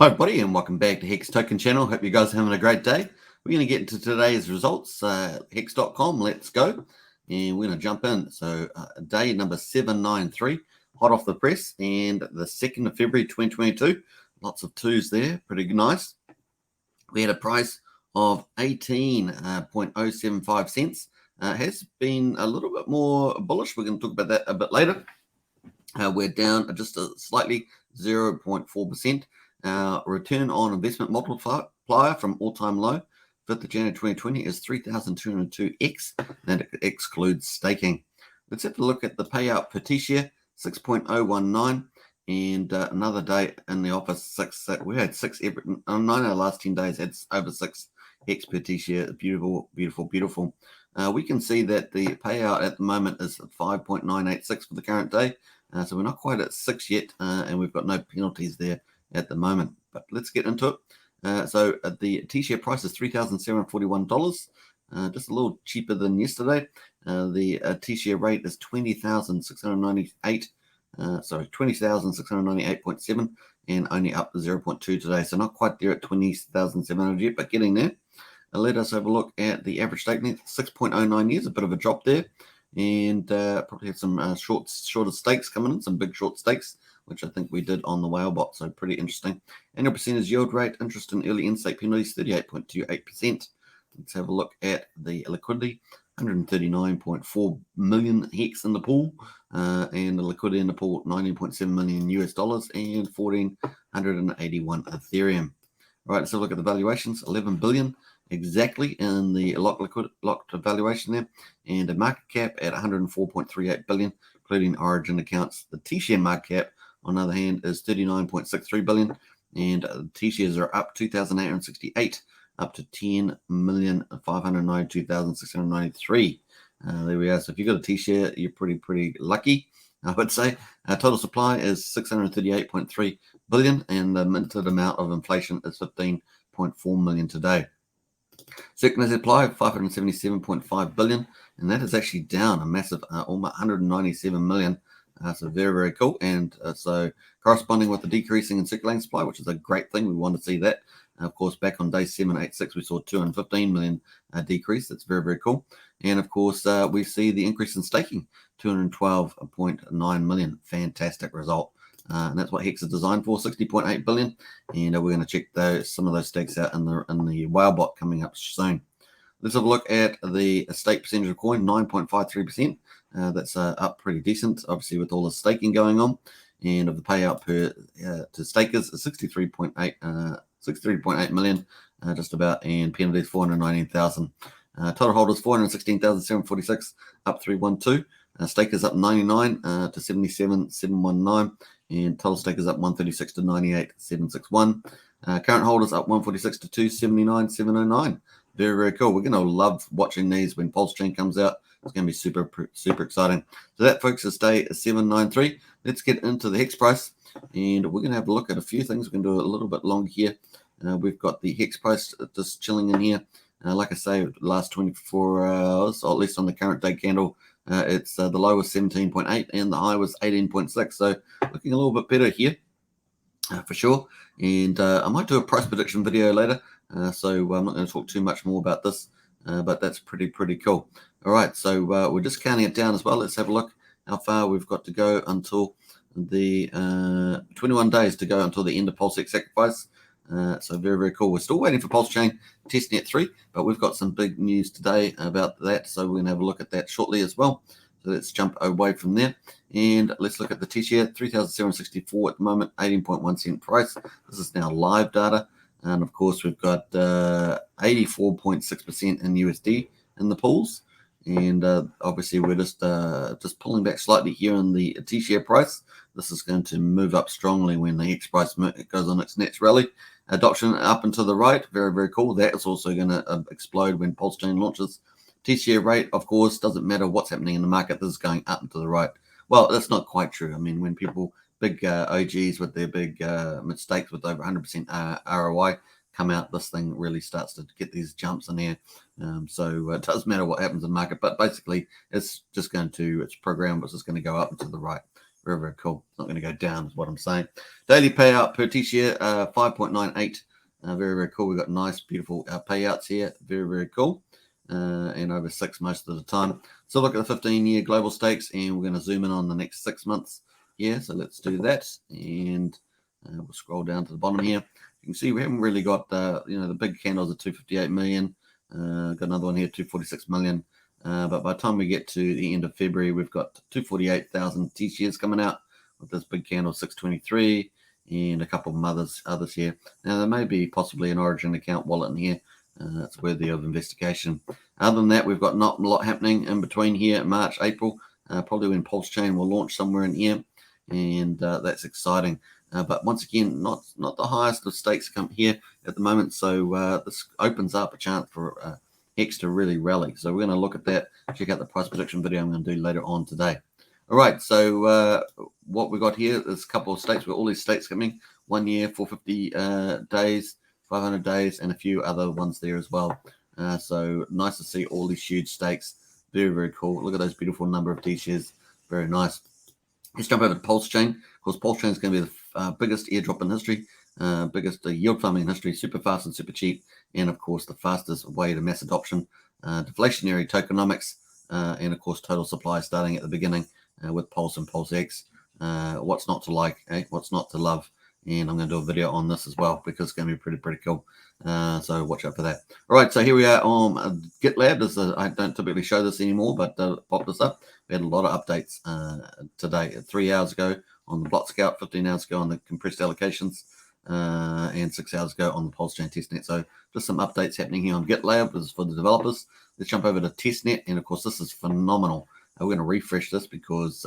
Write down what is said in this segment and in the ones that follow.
Hi everybody and welcome back to Hex Token Channel. Hope you guys are having a great day. We're going to get into today's results, hex.com, let's go. And we're going to jump in. So day number 793, hot off the press, and the 2nd of February 2022. Lots of twos there, pretty nice. We had a price of 18.075 cents. Has been a little bit more bullish. We're going to talk about that a bit later. We're down just slightly, 0.4%. Return on investment multiplier from all-time low, 5th of January 2020, is 3,202x. That excludes staking. Let's have a look at the payout per T-share, 6.019. And another day in the office, we had 9 out of the last 10 days had over 6 X per T-share. Beautiful, beautiful, beautiful. We can see that the payout at the moment is 5.986 for the current day. So we're not quite at 6 yet, and we've got no penalties there at the moment. But let's get into it. So the T-share price is $3,741, just a little cheaper than yesterday. The T-share rate is 20,698.7, and only up 0.2 today. So not quite there at 20,700 yet, but getting there. Let us have a look at the average stake length, 6.09 years, a bit of a drop there. And probably had some shorter stakes coming in, some big short stakes, which I think we did on the whale bot, so pretty interesting. Annual percentage yield rate, interest and early in-stake penalties, 38.28%. Let's have a look at the liquidity, 139.4 million hex in the pool, and the liquidity in the pool, 19.7 million US dollars, and 1,481 Ethereum. All right, let's have a look at the valuations, 11 billion exactly in the locked valuation there, and a market cap at 104.38 billion, including origin accounts. The T-share market cap, on the other hand, is 39.63 billion, and T-shares are up 2,868, up to 10,592,693. There we are. So if you've got a T-share, you're pretty lucky, I would say. Total supply is 638.3 billion, and the minted amount of inflation is 15.4 million today. Circulating supply of 577.5 billion, and that is actually down a massive almost 197 million. So very, very cool. And so corresponding with the decreasing in circulating supply, which is a great thing. We want to see that. Of course, back on day 786, we saw 215 million decrease. That's very, very cool. And of course, we see the increase in staking, 212.9 million. Fantastic result. And that's what Hex is designed for, 60.8 billion. And we're going to check some of those stakes out in the whale bot coming up soon. Let's have a look at the stake percentage of coin, 9.53%. That's up pretty decent, obviously, with all the staking going on. And of the payout to stakers is 63.8 million, just about, and penalties 419,000. Total holders 416,746, up 312. Stakers up 99 to 77,719, and total stakers up 136 to 98,761. Current holders up 146 to 279,709. Very, very cool. We're going to love watching these when Pulsechain comes out. It's going to be super, super exciting. So that, folks, is day 793. Let's get into the Hex price, and we're going to have a look at a few things. We're going to do it a little bit longer here. We've got the Hex price just chilling in here. Like I say, the last 24 hours, or at least on the current day candle, it's the low was 17.8 and the high was 18.6. So looking a little bit better here for sure. And I might do a price prediction video later. So I'm not going to talk too much more about this, but that's pretty cool. All right, so we're just counting it down as well. Let's have a look how far we've got to go until the 21 days to go until the end of PulseX Sacrifice. So very, very cool. We're still waiting for Pulsechain Testnet 3, but we've got some big news today about that. So we're going to have a look at that shortly as well. So let's jump away from there. And let's look at the T-share, 3,764 at the moment, 18.1 cent price. This is now live data. And of course, we've got 84.6% in USD in the pools. And obviously, we're just pulling back slightly here in the T-share price. This is going to move up strongly when the Hex price goes on its next rally. Adoption up and to the right, very, very cool. That is also going to explode when Pulsechain launches. T-share rate, of course, doesn't matter what's happening in the market. This is going up and to the right. Well, that's not quite true. I mean, when people, big OGs with their big mistakes with over 100% ROI come out, this thing really starts to get these jumps in there. So it doesn't matter what happens in the market, but basically it's just going to, it's programmed, it's just going to go up and to the right. Very, very cool. It's not going to go down is what I'm saying. Daily payout per T-share, 5.98. Very, very cool. We've got nice, beautiful payouts here. Very, very cool. And over 6 most of the time. So look at the 15-year global stakes, and we're going to zoom in on the next 6 months here. So let's do that, and we'll scroll down to the bottom here. You can see we haven't really got the big candles are 258 million. Got another one here, 246 million. But by the time we get to the end of February, we've got 248,000 T-shares coming out with this big candle, 623, and a couple of others here. Now there may be possibly an Origin account wallet in here. It's worthy of investigation. Other than that, we've got not a lot happening in between here, March, April, probably when Pulsechain will launch somewhere in here, and that's exciting. But once again, not the highest of stakes come here at the moment, so this opens up a chance for Hex to really rally. So we're going to look at that, check out the price prediction video I'm going to do later on today. All right, so what we got here is a couple of stakes with all these stakes coming, 1 year, 450 days, 500 days, and a few other ones there as well. So nice to see all these huge stakes. Very, very cool. Look at those beautiful number of T-shares. Very nice. Let's jump over to Pulsechain. Of course, Pulsechain is going to be the biggest airdrop in history, biggest yield farming in history, super fast and super cheap, and of course the fastest way to mass adoption, deflationary tokenomics, and of course total supply starting at the beginning with Pulse and PulseX. What's not to like, eh? What's not to love? And I'm going to do a video on this as well because it's going to be pretty cool. So watch out for that. All right, so here we are on GitLab. I don't typically show this anymore, but pop this up. We had a lot of updates today. 3 hours ago on the Block Scout, 15 hours ago on the compressed allocations, and 6 hours ago on the Pulsechain Testnet. So just some updates happening here on GitLab. This is for the developers. Let's jump over to Testnet, and of course this is phenomenal. We're going to refresh this because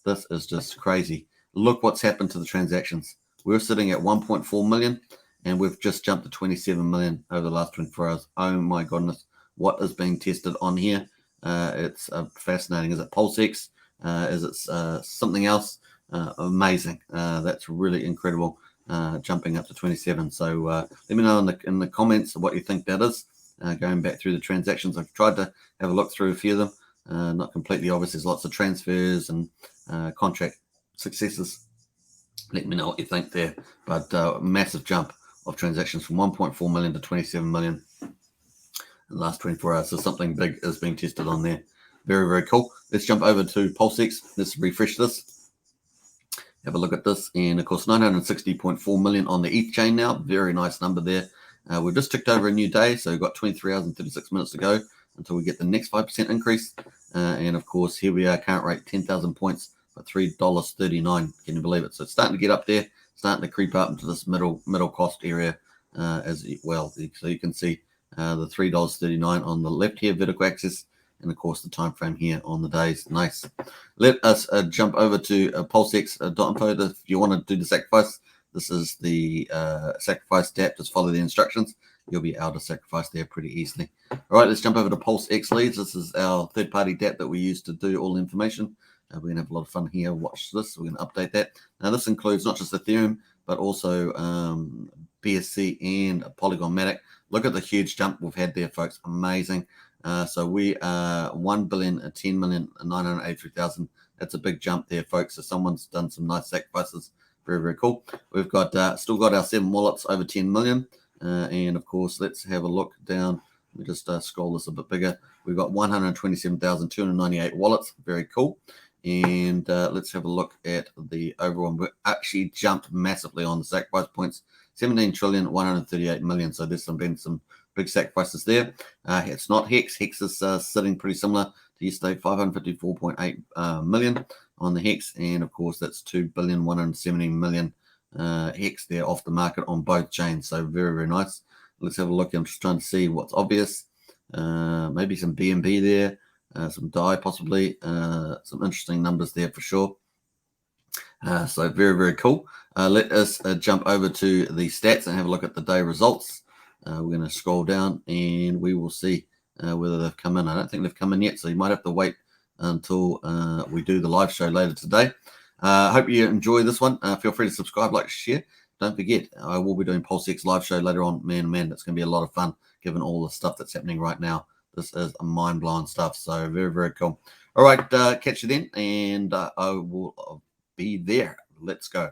this is just crazy. Look what's happened to the transactions. We're sitting at 1.4 million, and we've just jumped to 27 million over the last 24 hours. Oh my goodness, what is being tested on here? It's fascinating. Is it PulseX? Is it something else? Amazing. That's really incredible, jumping up to 27. So let me know in the comments what you think that is. Going back through the transactions, I've tried to have a look through a few of them. Not completely obvious. There's lots of transfers and contract successes. Let me know what you think there. But massive jump of transactions from 1.4 million to 27 million in the last 24 hours. So something big is being tested on there. Very, very cool. Let's jump over to PulseX. Let's refresh this. Have a look at this. And of course, 960.4 million on the ETH chain now. Very nice number there. We've just ticked over a new day. So we've got 23 hours and 36 minutes to go until we get the next 5% increase. And of course, here we are, current rate 10,000 points. But $3.39, can you believe it? So it's starting to get up there, starting to creep up into this middle cost area as well. So you can see the $3.39 on the left here, vertical axis, and of course the time frame here on the days. Nice. Let us jump over to PulseX.info. If you want to do the sacrifice, this is the sacrifice tab. Just follow the instructions. You'll be able to sacrifice there pretty easily. All right, let's jump over to PulseX Leads. This is our third-party DApp that we use to do all the information. We're going to have a lot of fun here. Watch this. We're going to update that. Now, this includes not just Ethereum, but also BSC and Polygon Matic. Look at the huge jump we've had there, folks. Amazing. So we are 1,010,983,000. That's a big jump there, folks. So someone's done some nice sacrifices. Very, very cool. We've got still got our 7 wallets over 10 million. And of course, let's have a look down. Let me just scroll this a bit bigger. We've got 127,298 wallets. Very cool. And let's have a look at the overall. We actually jumped massively on the sacrifice points, 17,138,000,000. So there's been some big sacrifices there. It's not Hex. Hex is sitting pretty similar to yesterday, 554.8 million on the Hex. And of course, that's 2,170,000,000 Hex there off the market on both chains. So very, very nice. Let's have a look. I'm just trying to see what's obvious. Maybe some BNB there. Some DAI possibly, some interesting numbers there for sure. So very, very cool. Let us jump over to the stats and have a look at the day results. We're going to scroll down and we will see whether they've come in. I don't think they've come in yet, so you might have to wait until we do the live show later today. Hope you enjoy this one. Feel free to subscribe, like, share. Don't forget, I will be doing PulseX live show later on. Man, it's going to be a lot of fun given all the stuff that's happening right now. This is mind-blowing stuff. So very, very cool. All right, catch you then. And I will be there. Let's go.